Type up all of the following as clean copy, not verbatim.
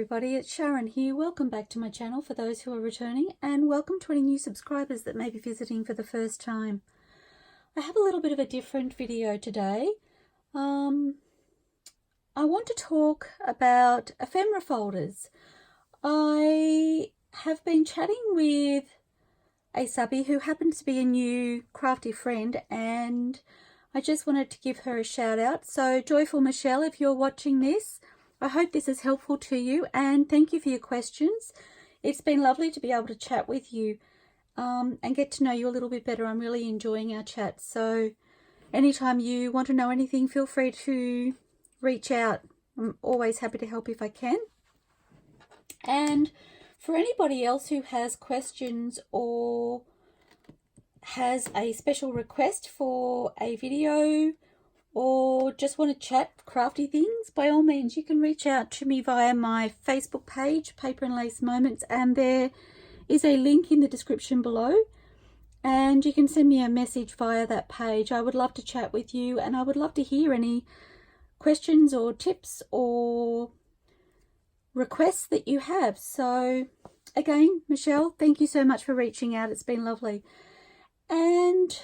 everybody, it's Sharon here. Welcome back to my channel for those who are returning, and welcome to any new subscribers that may be visiting for the first time. I have a little bit of a different video today. I want to talk about ephemera folders. I have been chatting with a Subbie who happens to be a new crafty friend, and I just wanted to give her a shout out. So Joyful Michelle, if you're watching this, I hope this is helpful to you, and thank you for your questions. It's been lovely to be able to chat with you and get to know you a little bit better. I'm really enjoying our chat. So anytime you want to know anything, feel free to reach out. I'm always happy to help if I can. And for anybody else who has questions or has a special request for a video, or just want to chat crafty things, by all means you can reach out to me via my Facebook page, Paper and Lace Moments, and there is a link in the description below, and you can send me a message via that page. I would love to chat with you, and I would love to hear any questions or tips or requests that you have. So again, Michelle, thank you so much for reaching out. It's been lovely. And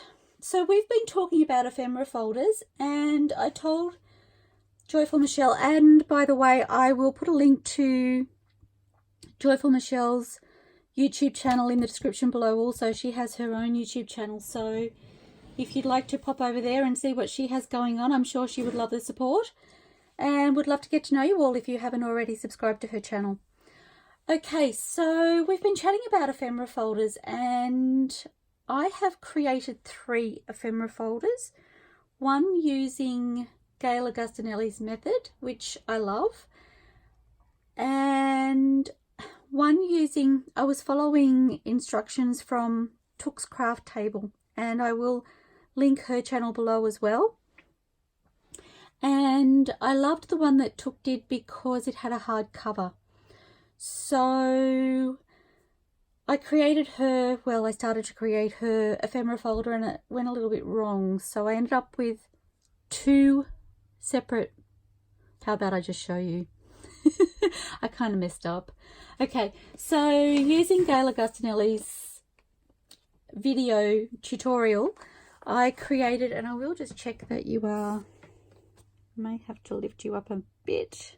so we've been talking about ephemera folders, and I told Joyful Michelle, and by the way, I will put a link to Joyful Michelle's YouTube channel in the description below also. She has her own YouTube channel, so if you'd like to pop over there and see what she has going on, I'm sure she would love the support and would love to get to know you all if you haven't already subscribed to her channel. Okay, so we've been chatting about ephemera folders, and I have created 3 ephemera folders, one using Gayle Agostinelli's method, which I love, and one using, I was following instructions from Took's CraftTable, and I will link her channel below as well. And I loved the one that Took did because it had a hard cover. So I created her, well, I started to create her ephemera folder, and it went a little bit wrong. So I ended up with 2 separate, how about I just show you? I kind of messed up. Okay, so using Gayle Agostinelli's video tutorial, I created, and I will just check that you are, I may have to lift you up a bit.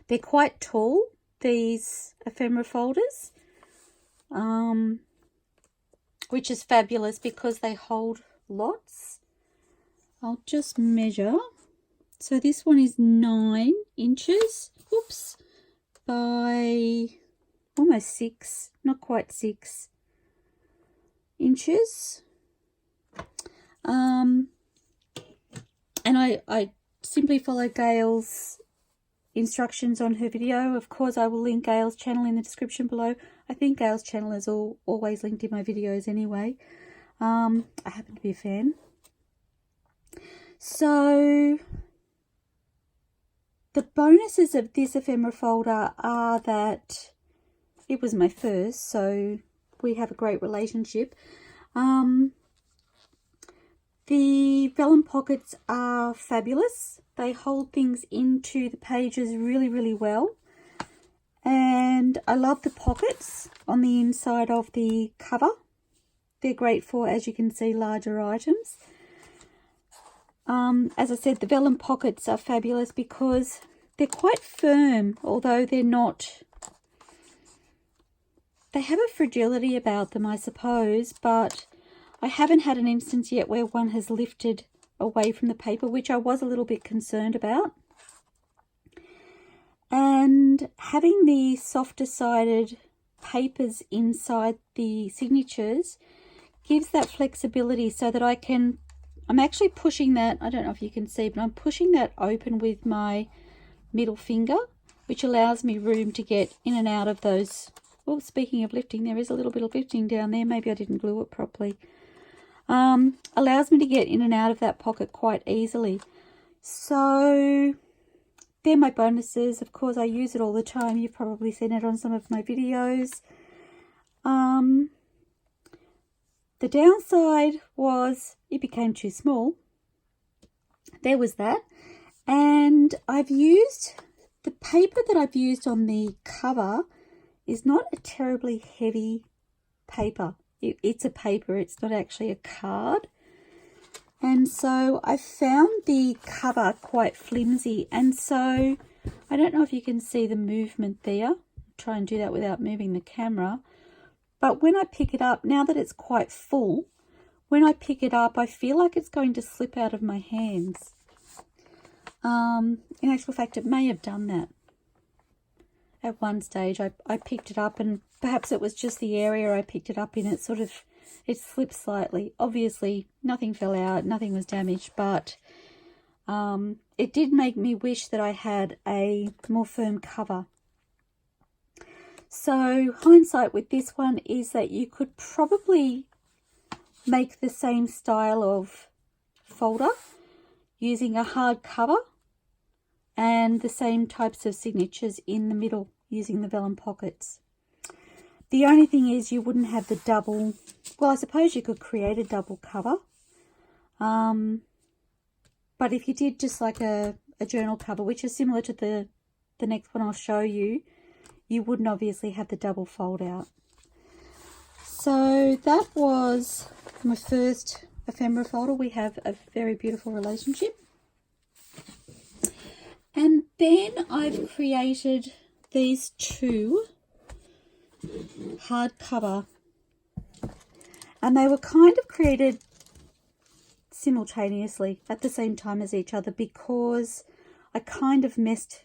They're quite tall, these ephemera folders. Which is fabulous because they hold lots. I'll just measure. So this one is 9 inches, oops, by almost 6, not quite 6 inches. And I simply follow Gayle's instructions on her video. Of course, I will link Gayle's channel in the description below. I think Gayle's channel is always linked in my videos anyway. I happen to be a fan. So the bonuses of this ephemera folder are that it was my first, so we have a great relationship. The vellum pockets are fabulous. They hold things into the pages really, really well. And I love the pockets on the inside of the cover. They're great for, as you can see, larger items. As I said, the vellum pockets are fabulous because they're quite firm, although they're not. They have a fragility about them, I suppose, but I haven't had an instance yet where one has lifted away from the paper, which I was a little bit concerned about. And having the softer sided papers inside the signatures gives that flexibility so that I'm actually pushing that, I don't know if you can see, but I'm pushing that open with my middle finger, which allows me room to get in and out of those. Oh, speaking of lifting, there is a little bit of lifting down there. Maybe I didn't glue it properly. Allows me to get in and out of that pocket quite easily. So they're my bonuses. Of course, I use it all the time. You've probably seen it on some of my videos. The downside was it became too small. There was that. And I've used the paper that I've used on the cover is not a terribly heavy paper. It's a paper, it's not actually a card. And so I found the cover quite flimsy, and so I don't know if you can see the movement there. I'll try and do that without moving the camera. But when I pick it up, now that it's quite full, when I pick it up, I feel like it's going to slip out of my hands. In actual fact, it may have done that. At one stage, I picked it up, and perhaps it was just the area I picked it up in. It slipped slightly. Obviously, nothing fell out, nothing was damaged, but it did make me wish that I had a more firm cover. So, hindsight with this one is that you could probably make the same style of folder using a hard cover and the same types of signatures in the middle using the vellum pockets. The only thing is you wouldn't have the double, well, I suppose you could create a double cover, but if you did just like a journal cover, which is similar to the next one I'll show you, you wouldn't obviously have the double fold out. So that was my first ephemera folder. We have a very beautiful relationship. And then I've created these two hardcover, and they were kind of created simultaneously at the same time as each other because I kind of messed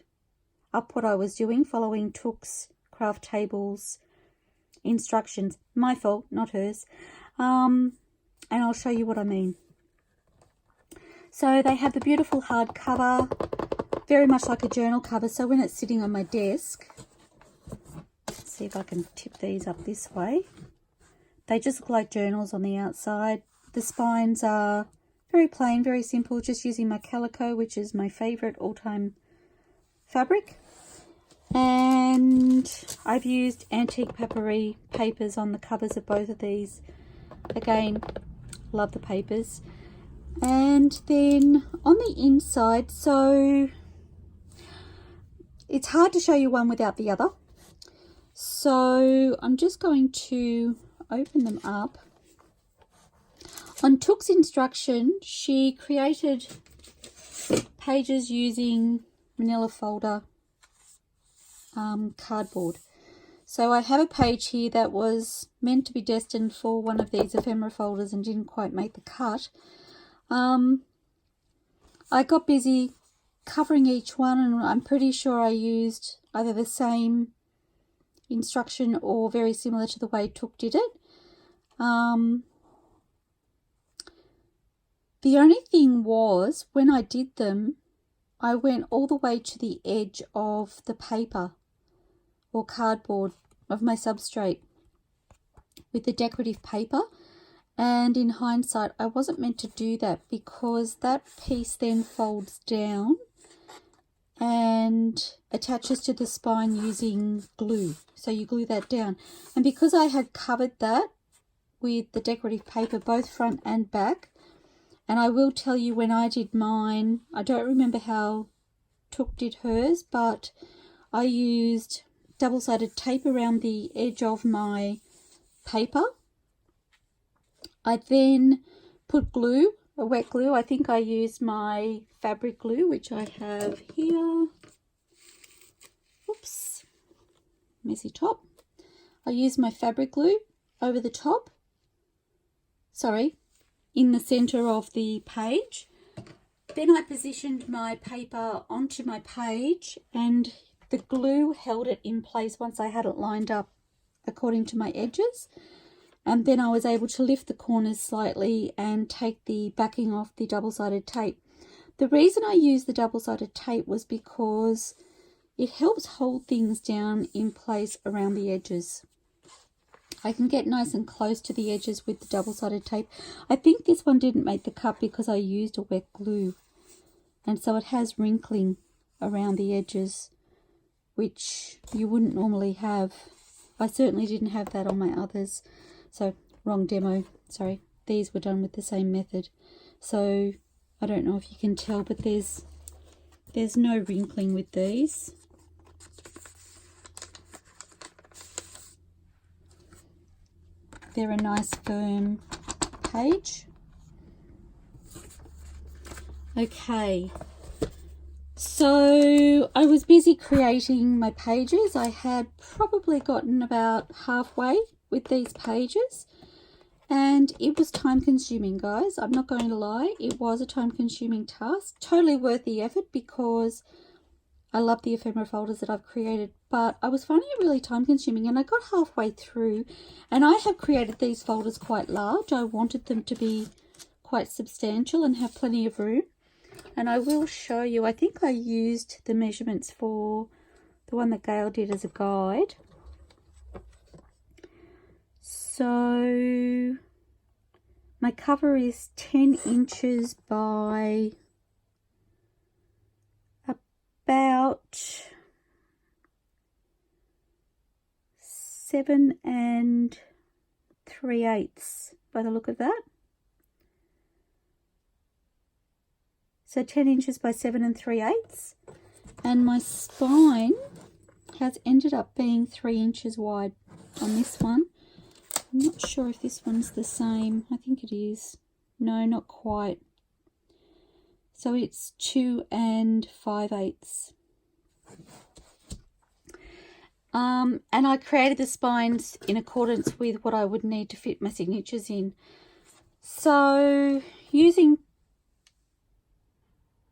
up what I was doing following Took's CraftTable's instructions. My fault, not hers. And I'll show you what I mean. So they have the beautiful hardcover, very much like a journal cover. So when it's sitting on my desk, let's see if I can tip these up this way. They just look like journals on the outside. The spines are very plain, very simple, just using my calico, which is my favourite all-time fabric. And I've used AntiquePaperie papers on the covers of both of these. Again, love the papers. And then on the inside, so it's hard to show you one without the other. So I'm just going to open them up. On Took's instruction, she created pages using manila folder cardboard. So I have a page here that was meant to be destined for one of these ephemera folders and didn't quite make the cut. I got busy covering each one, and I'm pretty sure I used either the same instruction or very similar to the way Took did it. The only thing was, when I did them, I went all the way to the edge of the paper or cardboard of my substrate with the decorative paper, and in hindsight I wasn't meant to do that because that piece then folds down and attaches to the spine using glue. So you glue that down, and because I had covered that with the decorative paper both front and back, and I will tell you when I did mine, I don't remember how Took did hers, but I used double-sided tape around the edge of my paper. I then put glue, a wet glue. I think I used my fabric glue, which I have here. Oops, messy top. I used my fabric glue over the top. Sorry, in the center of the page. Then I positioned my paper onto my page, and the glue held it in place once I had it lined up according to my edges. And then I was able to lift the corners slightly and take the backing off the double-sided tape. The reason I used the double-sided tape was because it helps hold things down in place around the edges. I can get nice and close to the edges with the double-sided tape. I think this one didn't make the cut because I used a wet glue, and so it has wrinkling around the edges, which you wouldn't normally have. I certainly didn't have that on my others. So, wrong demo, sorry. These were done with the same method. So, I don't know if you can tell, but there's no wrinkling with these. they're a nice firm page. Okay, so I was busy creating my pages. I had probably gotten about halfway with these pages, and it was time consuming, guys. I'm not going to lie, it was a time consuming task. Totally worth the effort because I love the ephemera folders that I've created, but I was finding it really time consuming, and I got halfway through, and I have created these folders quite large. I wanted them to be quite substantial and have plenty of room. And I will show you, I think I used the measurements for the one that Gayle did as a guide. So my cover is 10 inches by about 7 3/8 by the look of that. So 10 inches by 7 3/8, and my spine has ended up being 3 inches wide on this one. I'm not sure if this one's the same. I think it is. No, not quite. So it's 2 5/8. And I created the spines in accordance with what I would need to fit my signatures in. So using,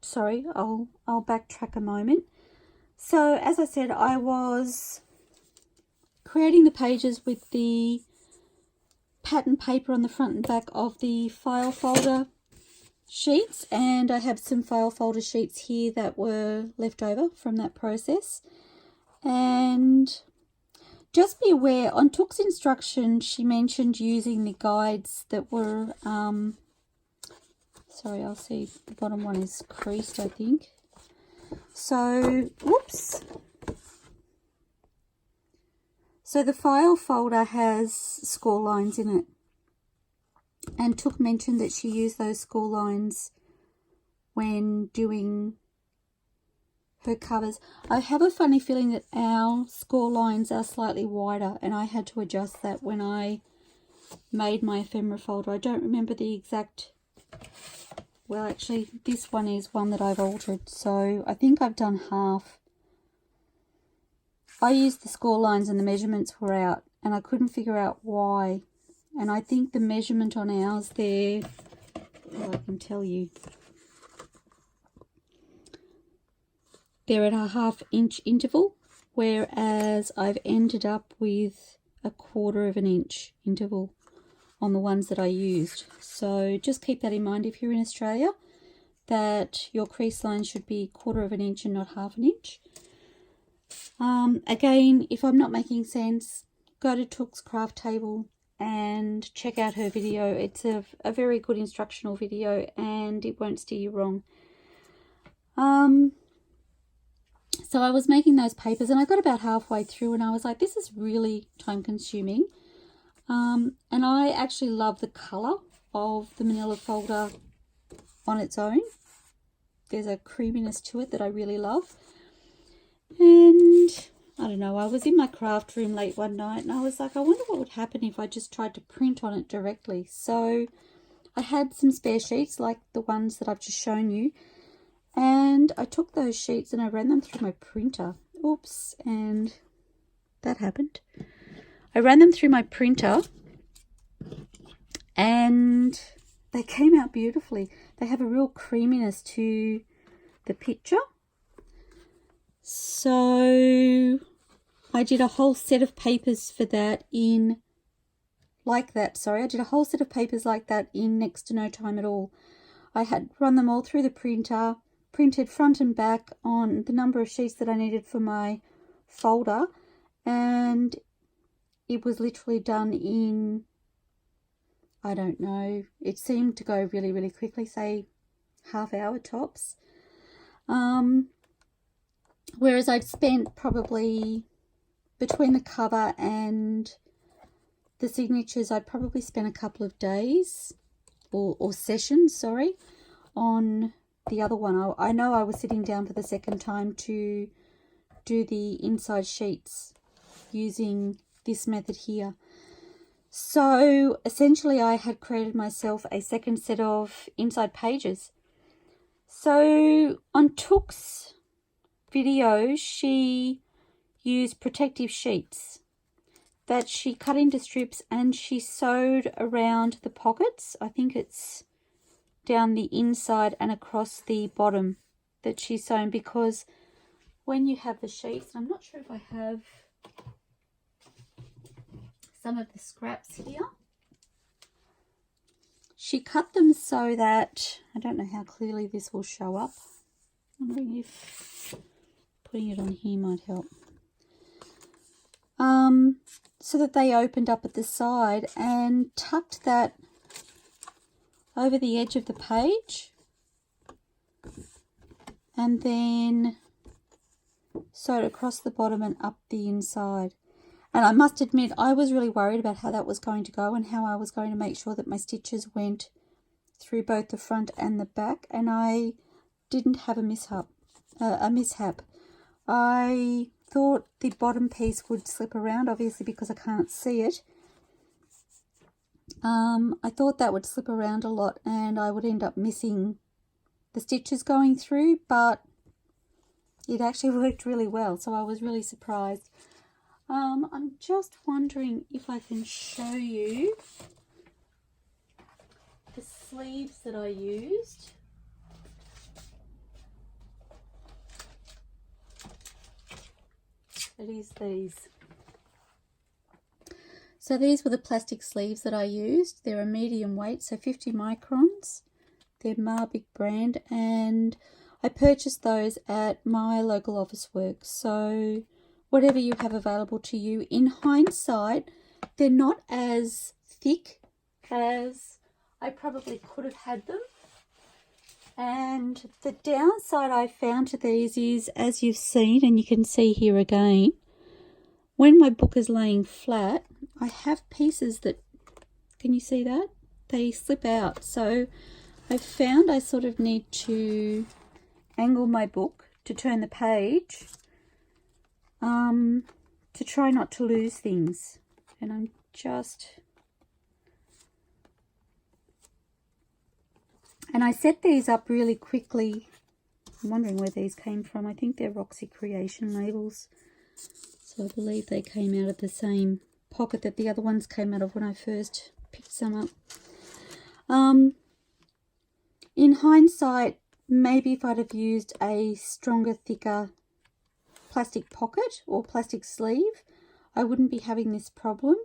sorry, I'll backtrack a moment. So as I said, I was creating the pages with the pattern paper on the front and back of the file folder sheets, and I have some file folder sheets here that were left over from that process. And just be aware, on Took's instruction, she mentioned using the guides that were, sorry, I'll see the bottom one is creased, I think. So, whoops. So the file folder has score lines in it. And Took mentioned that she used those score lines when doing her covers. I have a funny feeling that our score lines are slightly wider, and I had to adjust that when I made my ephemera folder. I don't remember the exact, well actually this one is one that I've altered, so I think I've done half. I used the score lines and the measurements were out, and I couldn't figure out why. And I think the measurement on ours there, well, I can tell you, they're at a 1/2 inch interval, whereas I've ended up with a 1/4 inch interval on the ones that I used. So just keep that in mind if you're in Australia, that your crease line should be 1/4 inch and not 1/2 inch. Again, if I'm not making sense, go to Took's CraftTable and check out her video. It's a very good instructional video, and it won't steer you wrong. So I was making those papers, and I got about halfway through, and I was like, this is really time consuming. And I actually love the colour of the manila folder on its own. There's a creaminess to it that I really love. And I don't know, I was in my craft room late one night, and I was like, I wonder what would happen if I just tried to print on it directly. So I had some spare sheets like the ones that I've just shown you, and I took those sheets and I ran them through my printer. Oops, and that happened. I ran them through my printer and they came out beautifully. They have a real creaminess to the picture. So I did a whole set of papers for that in, like that, sorry, I did a whole set of papers like that in next to no time at all. I had run them all through the printer, printed front and back on the number of sheets that I needed for my folder, and it was literally done in, I don't know, it seemed to go really, really quickly, say half hour tops. Whereas I'd spent probably, between the cover and the signatures, I'd probably spent a couple of days or sessions, sorry, on the other one. I know I was sitting down for the second time to do the inside sheets using this method here. So essentially I had created myself a second set of inside pages. So on Took's video, she used protective sheets that she cut into strips and she sewed around the pockets. I think it's down the inside and across the bottom that she's sewn, because when you have the sheets, I'm not sure if I have some of the scraps here. She cut them so that, I don't know how clearly this will show up. I'm wondering if putting it on here might help. So that they opened up at the side, and tucked that over the edge of the page, and then sewed across the bottom and up the inside. And I must admit, I was really worried about how that was going to go and how I was going to make sure that my stitches went through both the front and the back, and I didn't have a mishap. I thought the bottom piece would slip around, obviously because I can't see it. I thought that would slip around a lot and I would end up missing the stitches going through, but it actually worked really well, so I was really surprised. I'm just wondering if I can show you the sleeves that I used. It is these. So these were the plastic sleeves that I used. They're a medium weight, so 50 microns. They're Marbic brand, and I purchased those at my local Officeworks. So whatever you have available to you. In hindsight, they're not as thick as I probably could have had them. And the downside I found to these is, as you've seen, and you can see here again, when my book is laying flat, I have pieces that, can you see that? They slip out. So I found I sort of need to angle my book to turn the page to try not to lose things. And I'm just... And I set these up really quickly. I'm wondering where these came from. I think they're Roxy Creation labels. So I believe they came out of the same pocket that the other ones came out of when I first picked some up. In hindsight, maybe if I'd have used a stronger, thicker plastic pocket or plastic sleeve, I wouldn't be having this problem.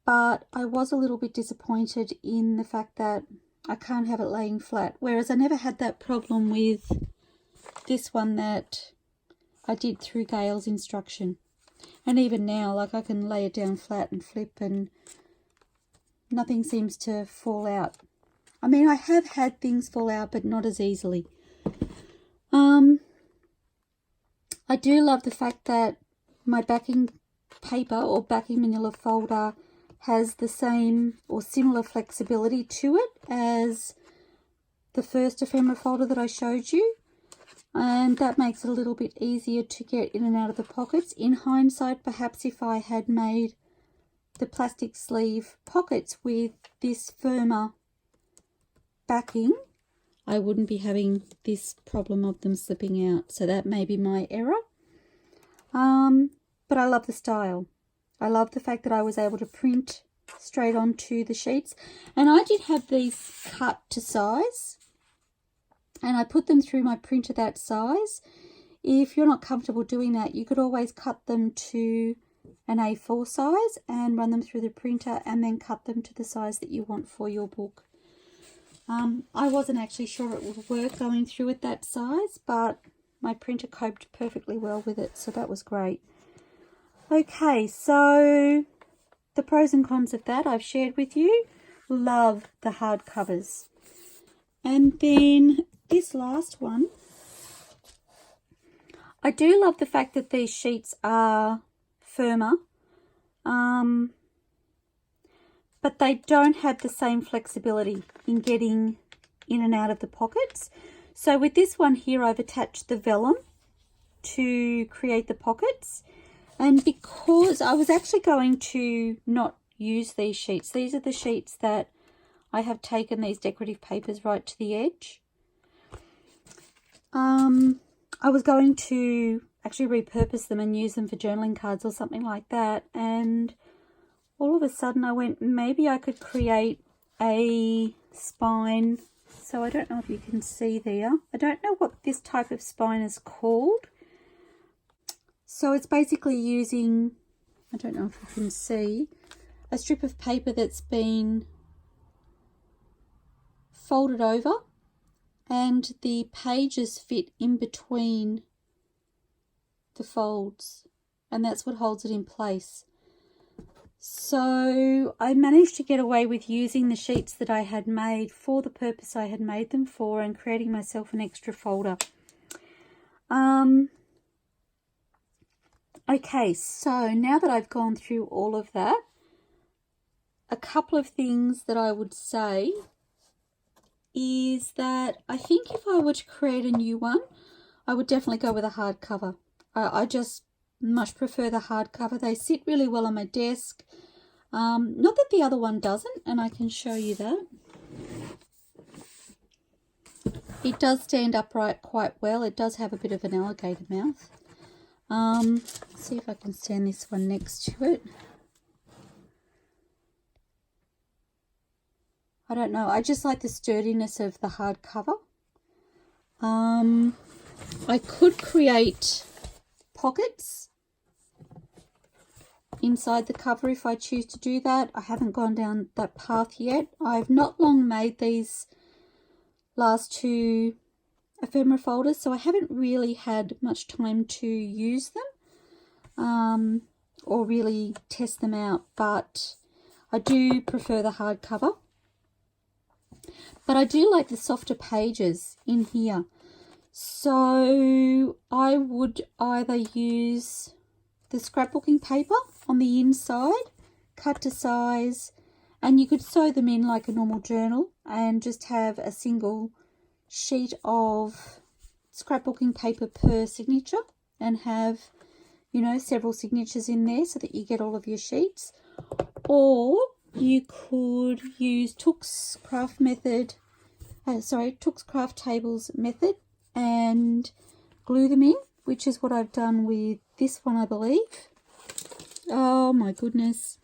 But I was a little bit disappointed in the fact that I can't have it laying flat, whereas I never had that problem with this one that I did through Gayle's instruction. And even now, like, I can lay it down flat and flip and nothing seems to fall out. I mean, I have had things fall out, but not as easily. I do love the fact that my backing paper or backing manila folder has the same or similar flexibility to it as the first ephemera folder that I showed you, and that makes it a little bit easier to get in and out of the pockets. In hindsight, perhaps if I had made the plastic sleeve pockets with this firmer backing, I wouldn't be having this problem of them slipping out, so that may be my error. But I love the style. I love the fact that I was able to print straight onto the sheets. And I did have these cut to size. And I put them through my printer that size. If you're not comfortable doing that, you could always cut them to an A4 size and run them through the printer and then cut them to the size that you want for your book. I wasn't actually sure it would work going through at that size, but my printer coped perfectly well with it, so that was great. Okay, so the pros and cons of that I've shared with you. Love the hard covers. And then this last one, I do love the fact that these sheets are firmer, but they don't have the same flexibility in getting in and out of the pockets. So with this one here, I've attached the vellum to create the pockets. And because I was actually going to not use these sheets. These are the sheets that I have taken these decorative papers right to the edge. I was going to actually repurpose them and use them for journaling cards or something like that, and all of a sudden I went, maybe I could create a spine. So I don't know if you can see there. I don't know what this type of spine is called. So it's basically using, I don't know if you can see, a strip of paper that's been folded over, and the pages fit in between the folds, and that's what holds it in place. So I managed to get away with using the sheets that I had made for the purpose I had made them for, and creating myself an extra folder. Okay, so now that I've gone through all of that, a couple of things that I would say is that I think if I were to create a new one, I would definitely go with a hardcover. I just much prefer the hardcover. They sit really well on my desk. Not that the other one doesn't, and I can show you that. It does stand upright quite well. It does have a bit of an alligator mouth. Let's see if I can stand this one next to it. I don't know. I just like the sturdiness of the hardcover. I could create pockets inside the cover if I choose to do that. I haven't gone down that path yet. I've not long made these last two ephemera folders, so I haven't really had much time to use them or really test them out, but I do prefer the hardcover. But I do like the softer pages in here. So I would either use the scrapbooking paper on the inside, cut to size, and you could sew them in like a normal journal and just have a single sheet of scrapbooking paper per signature and have, you know, several signatures in there so that you get all of your sheets. Or you could use Tooks CraftTable's method and glue them in, which is what I've done with this one, I believe. Oh my goodness.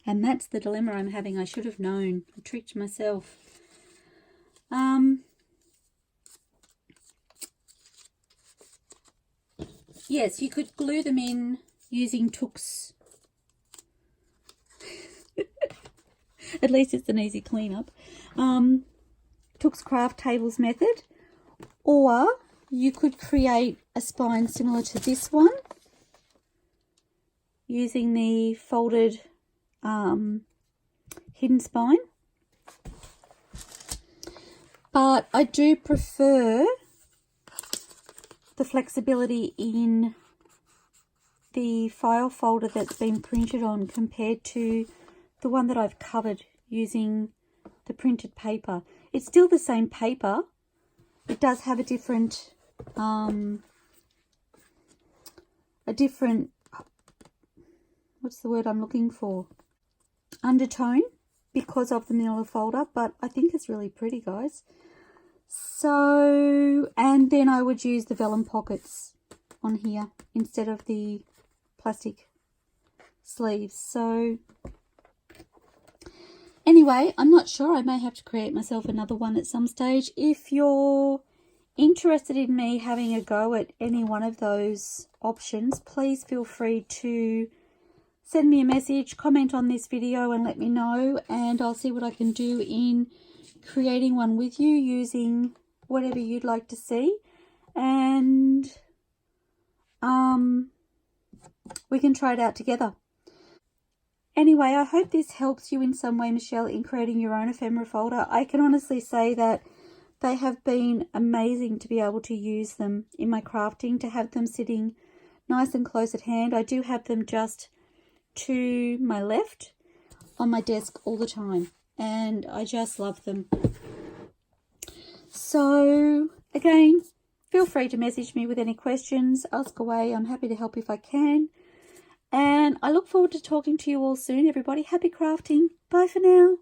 And that's the dilemma I'm having. I should have known. I tricked myself. Yes, you could glue them in using Tooks. At least it's an easy cleanup. Tooks CraftTable's method. Or you could create a spine similar to this one using the folded hidden spine. But I do prefer the flexibility in the file folder that's been printed on compared to the one that I've covered using the printed paper. It's still the same paper. It does have a different what's the word I'm looking for? Undertone because of the manila folder, but I think it's really pretty, guys. So, and then I would use the vellum pockets on here instead of the plastic sleeves. So anyway, I'm not sure. I may have to create myself another one at some stage. If you're interested in me having a go at any one of those options, please feel free to send me a message, comment on this video and let me know, and I'll see what I can do in creating one with you using whatever you'd like to see. And we can try it out together. Anyway, I hope this helps you in some way, Michelle, in creating your own ephemera folder. I can honestly say that they have been amazing to be able to use them in my crafting, to have them sitting nice and close at hand. I do have them just to my left on my desk all the time, and I just love them. So again, feel free to message me with any questions, ask away. I'm happy to help if I can. And I look forward to talking to you all soon, everybody. Happy crafting. Bye for now.